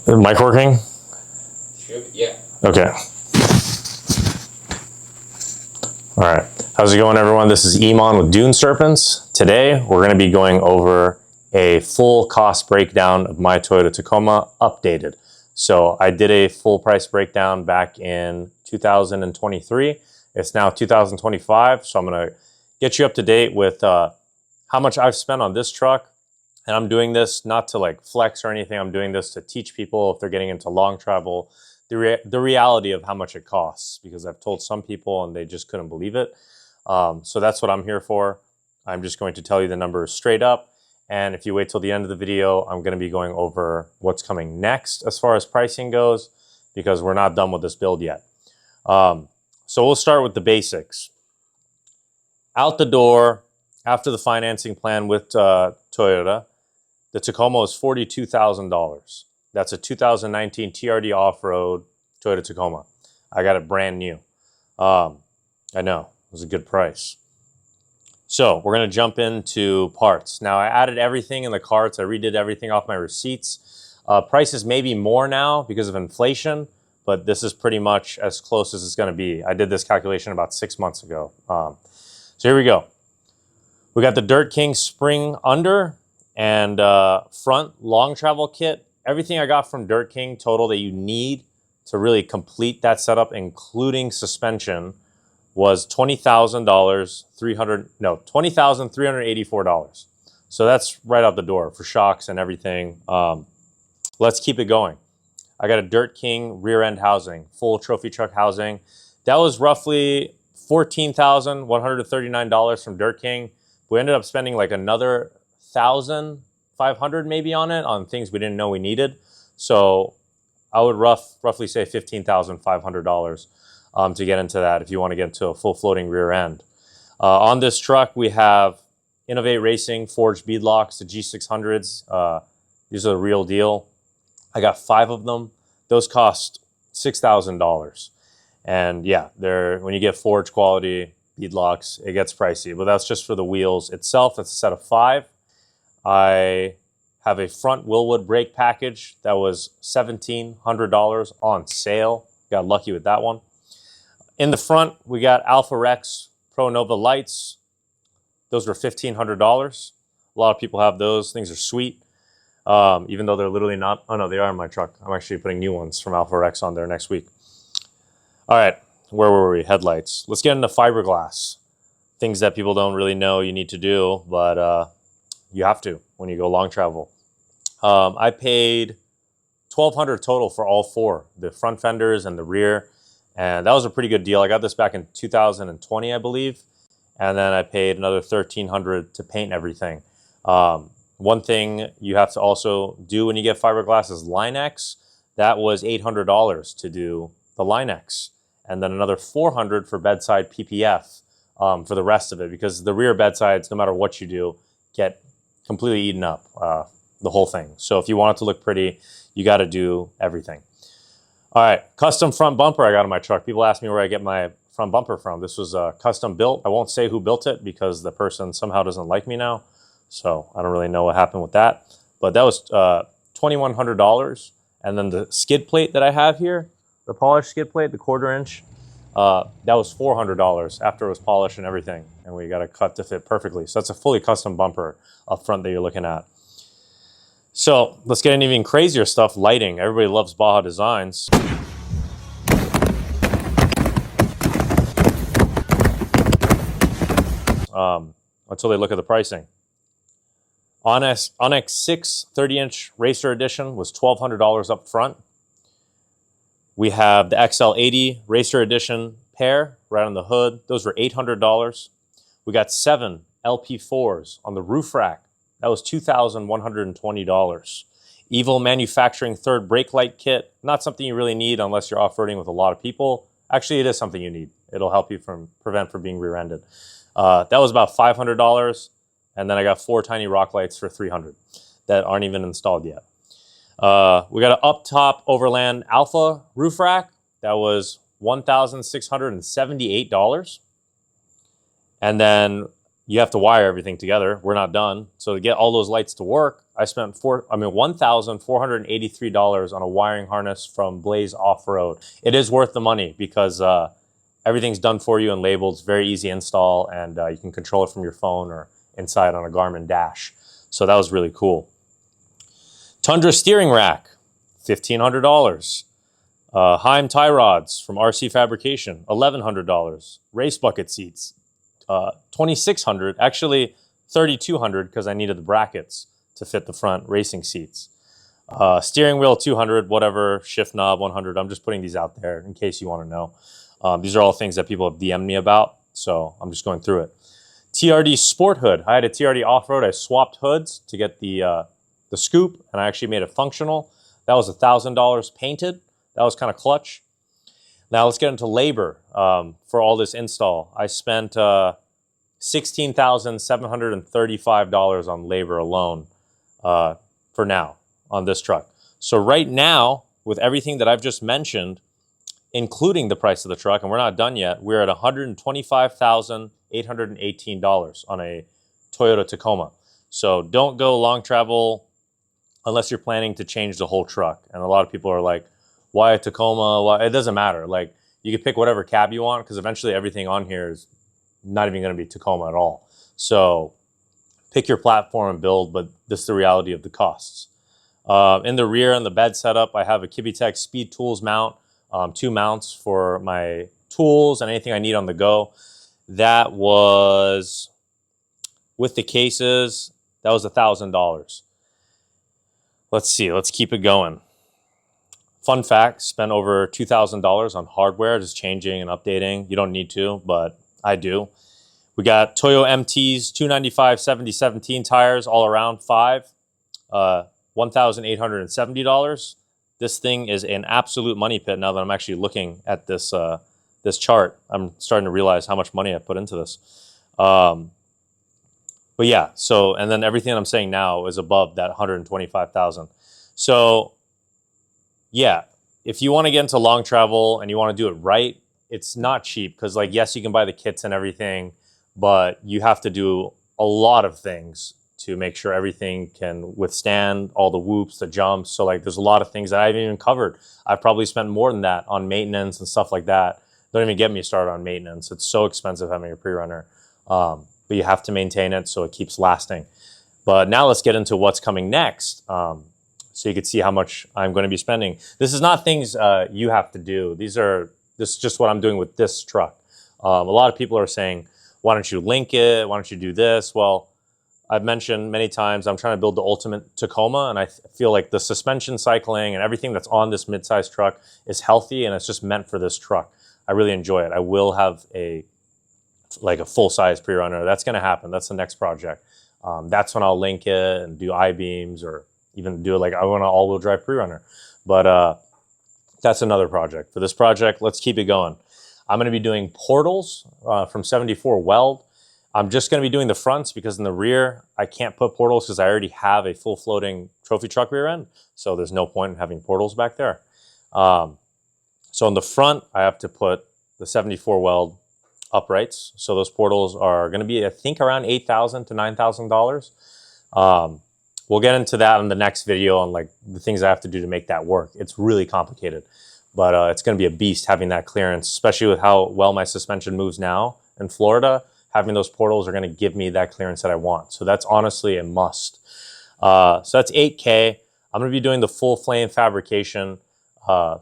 Mic working? Yeah. Okay. All right. How's it going, everyone? This is Iman with Dune Serpents. Today, we're going to be going over a full cost breakdown of my Toyota Tacoma updated. So I did a full price breakdown back in 2023. It's now 2025. So I'm going to get you up to date with how much I've spent on this truck. And I'm doing this not to like flex or anything. I'm doing this to teach people if they're getting into long travel, the reality of how much it costs, because I've told some people and they just couldn't believe it. So that's what I'm here for. I'm just going to tell you the numbers straight up. And if you wait till the end of the video, I'm going to be going over what's coming next as far as pricing goes, because we're not done with this build yet. So we'll start with the basics. Out the door, after the financing plan with Toyota, the Tacoma was $42,000. That's a 2019 TRD off-road Toyota Tacoma. I got it brand new. I know, it was a good price. So we're gonna jump into parts. Now I added everything in the carts. I redid everything off my receipts. Prices may be more now because of inflation, but this is pretty much as close as it's gonna be. I did this calculation about 6 months ago. So here we go. We got the Dirt King spring under and front long travel kit. Everything I got from Dirt King total that you need to really complete that setup, including suspension, was $20,384. So that's right out the door for shocks and everything. Let's keep it going. I got a Dirt King rear end housing, full trophy truck housing. That was roughly $14,139 from Dirt King. We ended up spending like another $1,500 maybe on it, on things we didn't know we needed. So I would roughly say $15,500 to get into that if you want to get into a full floating rear end. On this truck, we have Innovate Racing forged beadlocks, the G600s. These are the real deal. I got 5 of them. Those cost $6,000. And yeah, when you get forged quality beadlocks, it gets pricey, but that's just for the wheels itself. That's a set of 5. I have a front Willwood brake package that was $1,700 on sale. Got lucky with that one. In the front, we got Alpha Rex Pro Nova lights. Those were $1,500. A lot of people have those. Things are sweet, even though they're literally not. Oh no, they are in my truck. I'm actually putting new ones from Alpha Rex on there next week. All right, where were we? Headlights. Let's get into fiberglass. Things that people don't really know you need to do, but you have to when you go long travel. I paid $1,200 total for all 4, the front fenders and the rear, and that was a pretty good deal. I got this back in 2020, I believe, and then I paid another $1,300 to paint everything. One thing you have to also do when you get fiberglass is Line-X. That was $800 to do the Line-X, and then another $400 for bedside PPF for the rest of it, because the rear bedsides, no matter what you do, get completely eaten up, the whole thing. So if you want it to look pretty, you got to do everything. All right, custom front bumper I got on my truck. People ask me where I get my front bumper from. This was custom built. I won't say who built it because the person somehow doesn't like me now. So I don't really know what happened with that. But that was $2,100. And then the skid plate that I have here, the polished skid plate, the 1/4 inch, that was $400 after it was polished and everything. And we got it cut to fit perfectly. So that's a fully custom bumper up front that you're looking at. So let's get into even crazier stuff, lighting. Everybody loves Baja Designs. Until they look at the pricing. Onyx 6 30-inch Racer Edition was $1,200 up front. We have the XL80 Racer Edition pair right on the hood. Those were $800. We got 7 LP4s on the roof rack. That was $2,120. Evil Manufacturing third brake light kit. Not something you really need unless you're off-roading with a lot of people. Actually, it is something you need. It'll help you prevent from being rear-ended. That was about $500. And then I got 4 tiny rock lights for $300 that aren't even installed yet. We got an up-top Overland Alpha roof rack. That was $1,678. And then you have to wire everything together. We're not done. So to get all those lights to work, I spent $1,483 on a wiring harness from Blaze Off-Road. It is worth the money because everything's done for you and labeled. It's very easy install, and you can control it from your phone or inside on a Garmin dash. So that was really cool. Tundra steering rack, $1,500. Heim tie rods from RC Fabrication, $1,100. Race bucket seats, $2,600. Actually, $3,200 because I needed the brackets to fit the front racing seats. Steering wheel, $200. Whatever. Shift knob, $100. I'm just putting these out there in case you want to know. These are all things that people have DM'd me about, so I'm just going through it. TRD sport hood. I had a TRD off-road. I swapped hoods to get the scoop, and I actually made it functional. That was $1,000 painted. That was kind of clutch. Now let's get into labor for all this install. I spent $16,735 on labor alone for now on this truck. So right now, with everything that I've just mentioned, including the price of the truck, and we're not done yet, we're at $125,818 on a Toyota Tacoma. So don't go long travel unless you're planning to change the whole truck. And a lot of people are like, why a Tacoma? Why? It doesn't matter. Like, you can pick whatever cab you want because eventually everything on here is not even going to be Tacoma at all. So pick your platform and build, but this is the reality of the costs. In the rear and the bed setup, I have a Kibitech Speed Tools mount, 2 mounts for my tools and anything I need on the go. That was, with the cases, that was $1,000. Let's see, let's keep it going. Fun fact, spent over $2,000 on hardware, just changing and updating. You don't need to, but I do. We got Toyo MTs, 295 7017 tires, all around 5, $1,870. This thing is an absolute money pit now that I'm actually looking at this this chart. I'm starting to realize how much money I put into this. But yeah, so, and then everything I'm saying now is above that 125,000. So yeah, if you want to get into long travel and you want to do it right, it's not cheap because, like, yes, you can buy the kits and everything, but you have to do a lot of things to make sure everything can withstand all the whoops, the jumps. So, like, there's a lot of things that I haven't even covered. I've probably spent more than that on maintenance and stuff like that. Don't even get me started on maintenance. It's so expensive having a pre-runner. But you have to maintain it so it keeps lasting. But now let's get into what's coming next. So you can see how much I'm going to be spending. This is not things you have to do. This is just what I'm doing with this truck. A lot of people are saying, why don't you link it? Why don't you do this? Well, I've mentioned many times I'm trying to build the ultimate Tacoma, and I feel like the suspension cycling and everything that's on this midsize truck is healthy, and it's just meant for this truck. I really enjoy it. I will have a full-size pre-runner. That's going to happen. That's the next project. That's when I'll link it and do I-beams, or even do it like I want an all-wheel drive pre-runner. But that's another project. For this project, let's keep it going. I'm going to be doing portals from 74 Weld. I'm just going to be doing the fronts because in the rear, I can't put portals because I already have a full floating trophy truck rear end. So there's no point in having portals back there. So in the front, I have to put the 74 Weld uprights. So those portals are going to be, I think, around $8,000 to $9,000. We'll get into that in the next video on like the things I have to do to make that work. It's really complicated, but it's going to be a beast having that clearance, especially with how well my suspension moves now in Florida. Having those portals are going to give me that clearance that I want. So that's honestly a must. So that's $8K. I'm going to be doing the full flame fabrication,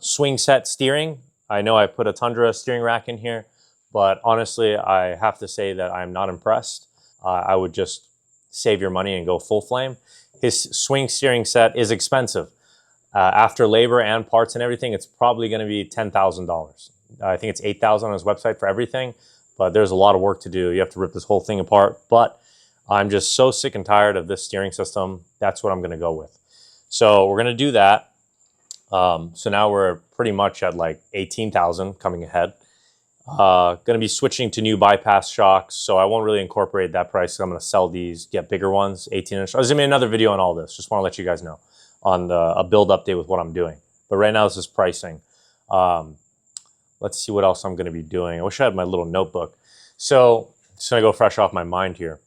swing set steering. I know I put a Tundra steering rack in here, but honestly, I have to say that I'm not impressed. I would just save your money and go full flame. His swing steering set is expensive. After labor and parts and everything, it's probably going to be $10,000. I think it's $8,000 on his website for everything, but there's a lot of work to do. You have to rip this whole thing apart, but I'm just so sick and tired of this steering system. That's what I'm going to go with. So we're going to do that. So now we're pretty much at like 18,000 coming ahead. Going to be switching to new bypass shocks, so I won't really incorporate that price. I'm going to sell these, get bigger ones, 18-inch. There's going to be another video on all this. Just want to let you guys know on a build update with what I'm doing. But right now, this is pricing. Let's see what else I'm going to be doing. I wish I had my little notebook. So just gonna go fresh off my mind here.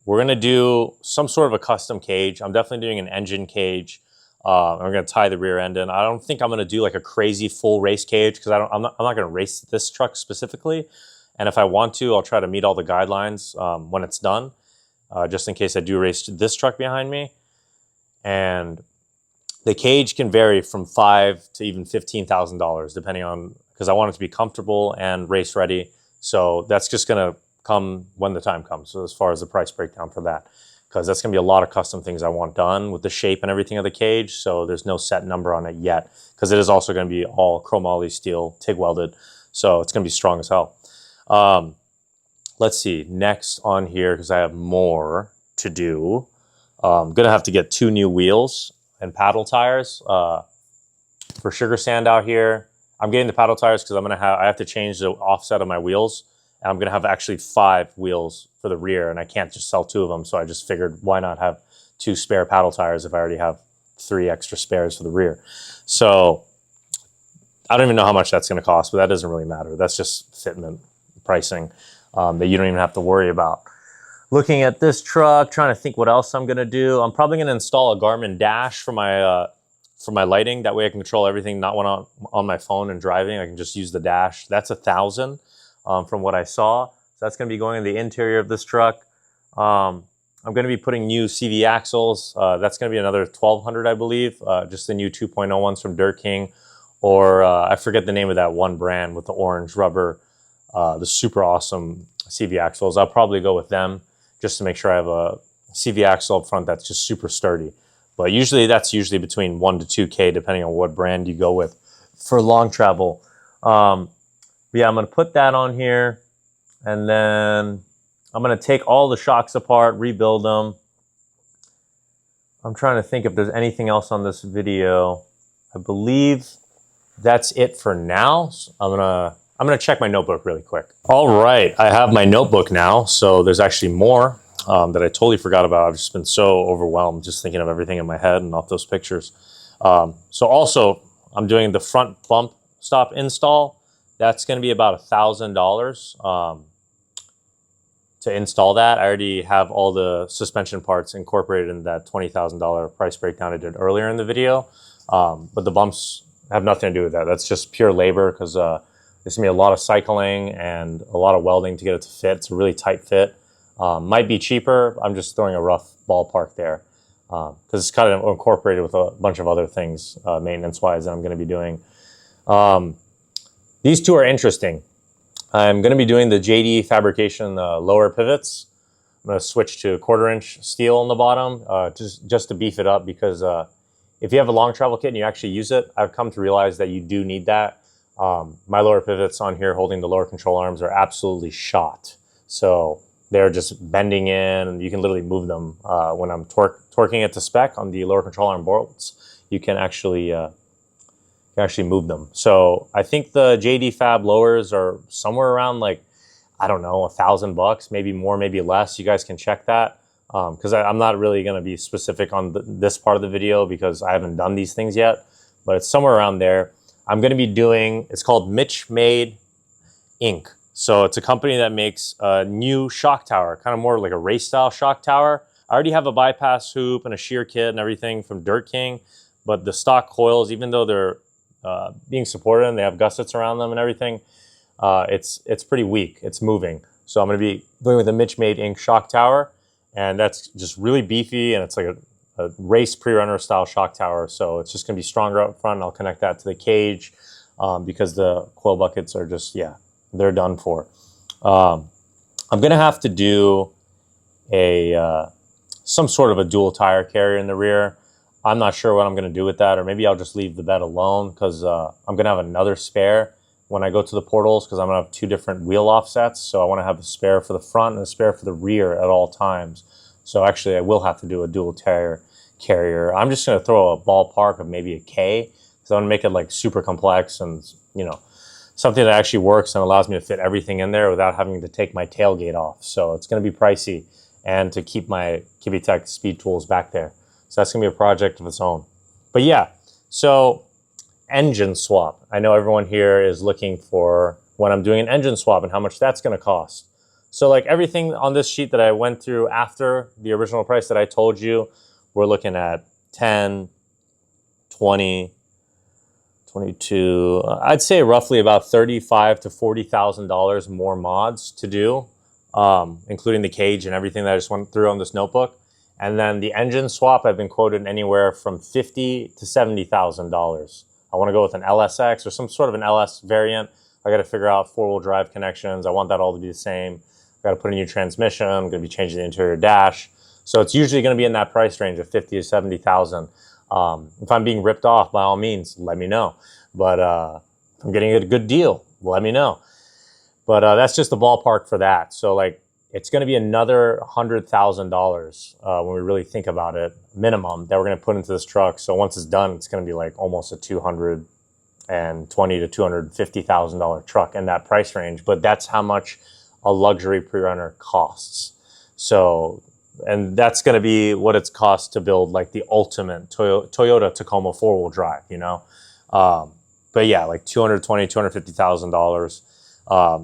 We're gonna do some sort of a custom cage. I'm definitely doing an engine cage. I'm gonna tie the rear end in. I don't think I'm gonna do like a crazy full race cage because I'm not gonna race this truck specifically. And if I want to, I'll try to meet all the guidelines when it's done, just in case I do race this truck behind me. And the cage can vary from $5,000 to even $15,000, depending on, because I want it to be comfortable and race ready. So that's just gonna come when the time comes. So as far as the price breakdown for that, because that's gonna be a lot of custom things I want done with the shape and everything of the cage. So there's no set number on it yet, because it is also gonna be all chromoly steel, TIG welded. So it's gonna be strong as hell. Let's see, next on here, because I have more to do. I'm gonna have to get 2 new wheels and paddle tires for sugar sand out here. I'm getting the paddle tires because I have to change the offset of my wheels. And I'm gonna have actually 5 wheels for the rear, and I can't just sell 2 of them. So I just figured, why not have 2 spare paddle tires if I already have 3 extra spares for the rear? So I don't even know how much that's gonna cost, but that doesn't really matter. That's just fitment pricing that you don't even have to worry about. Looking at this truck, trying to think what else I'm gonna do. I'm probably gonna install a Garmin dash for my lighting. That way I can control everything, not when I'm on my phone and driving. I can just use the dash. That's $1,000 from what I saw. So that's gonna be going in the interior of this truck. I'm gonna be putting new CV axles. That's gonna be another $1,200, I believe. Just the new 2.0 ones from Dirt King, or I forget the name of that one brand with the orange rubber, the super awesome CV axles. I'll probably go with them just to make sure I have a CV axle up front that's just super sturdy. But that's usually between 1 to 2K, depending on what brand you go with for long travel. Yeah, I'm gonna put that on here, and then I'm gonna take all the shocks apart, rebuild them. I'm trying to think if there's anything else on this video. I believe that's it for now. So I'm gonna check my notebook really quick. All right, I have my notebook now, so there's actually more that I totally forgot about. I've just been so overwhelmed just thinking of everything in my head and off those pictures. So also, I'm doing the front bump stop install. That's gonna be about $1,000 to install that. I already have all the suspension parts incorporated in that $20,000 price breakdown I did earlier in the video. But the bumps have nothing to do with that. That's just pure labor, because there's gonna be a lot of cycling and a lot of welding to get it to fit. It's a really tight fit. Might be cheaper. I'm just throwing a rough ballpark there, because it's kind of incorporated with a bunch of other things maintenance-wise that I'm gonna be doing. These 2 are interesting. I'm gonna be doing the JD fabrication lower pivots. I'm gonna switch to 1/4" steel on the bottom, just to beef it up, because if you have a long travel kit and you actually use it, I've come to realize that you do need that. My lower pivots on here holding the lower control arms are absolutely shot. So they're just bending in, and you can literally move them. When I'm torquing it to spec on the lower control arm bolts, you can actually move them. So I think the JD Fab lowers are somewhere around, like, I don't know, $1,000, maybe more, maybe less. You guys can check that, because I'm not really gonna be specific on this part of the video because I haven't done these things yet, but it's somewhere around there. I'm gonna be doing, it's called Mitch Made Inc. So it's a company that makes a new shock tower, kind of more like a race style shock tower. I already have a bypass hoop and a shear kit and everything from Dirt King, but the stock coils, even though they're being supported and they have gussets around them and everything, it's pretty weak. It's moving. So I'm gonna be going with the Mitch Made Inc. shock tower, and that's just really beefy, and it's like a race pre-runner style shock tower. So it's just gonna be stronger up front. I'll connect that to the cage because the coil buckets are just, yeah, they're done for. I'm gonna have to do some sort of a dual tire carrier in the rear. I'm not sure what I'm gonna do with that, or maybe I'll just leave the bed alone, because I'm gonna have another spare when I go to the portals, because I'm gonna have 2 different wheel offsets. So I wanna have a spare for the front and a spare for the rear at all times. So actually I will have to do a dual tire carrier. I'm just gonna throw a ballpark of maybe a K, so I'm gonna make it like super complex and, you know, something that actually works and allows me to fit everything in there without having to take my tailgate off. So it's gonna be pricey, and to keep my Kibitech speed tools back there. So that's gonna be a project of its own. But yeah, so engine swap. I know everyone here is looking for when I'm doing an engine swap and how much that's gonna cost. So like everything on this sheet that I went through after the original price that I told you, we're looking at 10, 20, 22. I'd say roughly about $35,000 to $40,000 more mods to do, including the cage and everything that I just went through on this notebook. And then the engine swap, I've been quoted anywhere from $50,000 to $70,000. I want to go with an LSX or some sort of an LS variant. I got to figure out four-wheel drive connections. I want that all to be the same. I got to put a new transmission. I'm going to be changing the interior dash. So it's usually going to be in that price range of $50,000 to $70,000. If I'm being ripped off, by all means, let me know. But if I'm getting a good deal, let me know. But that's just the ballpark for that. So like, it's going to be another $100,000 when we really think about it, minimum, that we're going to put into this truck. So once it's done, it's going to be like almost a $220,000 to $250,000 truck in that price range. But that's how much a luxury pre-runner costs. So, and that's going to be what it's cost to build like the ultimate Toyota Tacoma four-wheel drive, you know? But yeah, like $220,000, $250,000.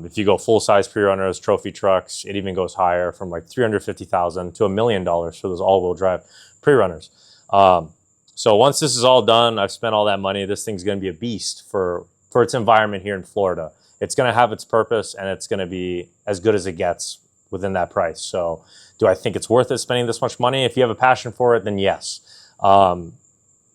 If you go full-size pre-runners, trophy trucks, it even goes higher from like $350,000 to $1 million for those all-wheel drive pre-runners. So once this is all done, I've spent all that money. This thing's going to be a beast for its environment here in Florida. It's going to have its purpose, and it's going to be as good as it gets within that price. So do I think it's worth it spending this much money? If you have a passion for it, then yes. But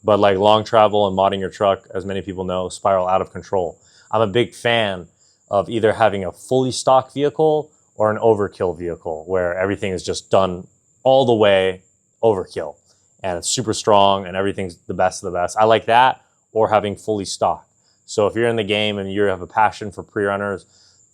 like long travel and modding your truck, as many people know, spiral out of control. I'm a big fan of either having a fully stock vehicle or an overkill vehicle where everything is just done all the way overkill and it's super strong and everything's the best of the best. I like that, or having fully stock. So if you're in the game and you have a passion for pre-runners,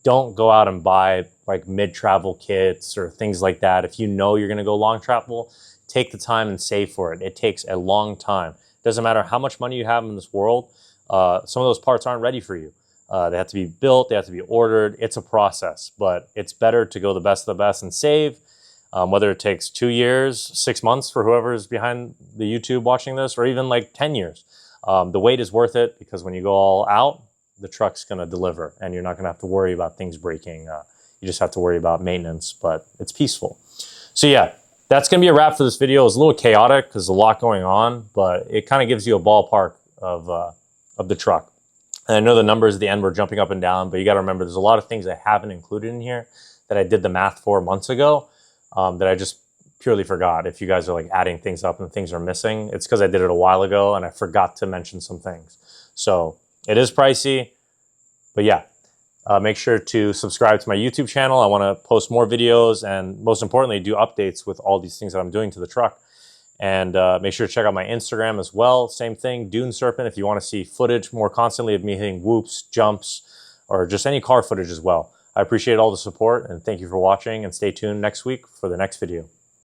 don't go out and buy like mid-travel kits or things like that. If you know you're gonna go long travel, take the time and save for it. It takes a long time. Doesn't matter how much money you have in this world, some of those parts aren't ready for you. They have to be built, they have to be ordered. It's a process, but it's better to go the best of the best and save, whether it takes 2 years, 6 months for whoever is behind the YouTube watching this, or even like 10 years. The wait is worth it because when you go all out, the truck's gonna deliver and you're not gonna have to worry about things breaking. You just have to worry about maintenance, but it's peaceful. So yeah, that's gonna be a wrap for this video. It was a little chaotic because there's a lot going on, but it kind of gives you a ballpark of the truck. And I know the numbers at the end were jumping up and down, but you got to remember there's a lot of things I haven't included in here that I did the math for months ago that I just purely forgot. If you guys are like adding things up and things are missing, it's because I did it a while ago and I forgot to mention some things. So it is pricey, but yeah, make sure to subscribe to my YouTube channel. I want to post more videos and most importantly, do updates with all these things that I'm doing to the truck. And make sure to check out my Instagram as well. Same thing, Dune Serpent, if you want to see footage more constantly of me hitting whoops, jumps, or just any car footage as well. I appreciate all the support and thank you for watching, and stay tuned next week for the next video.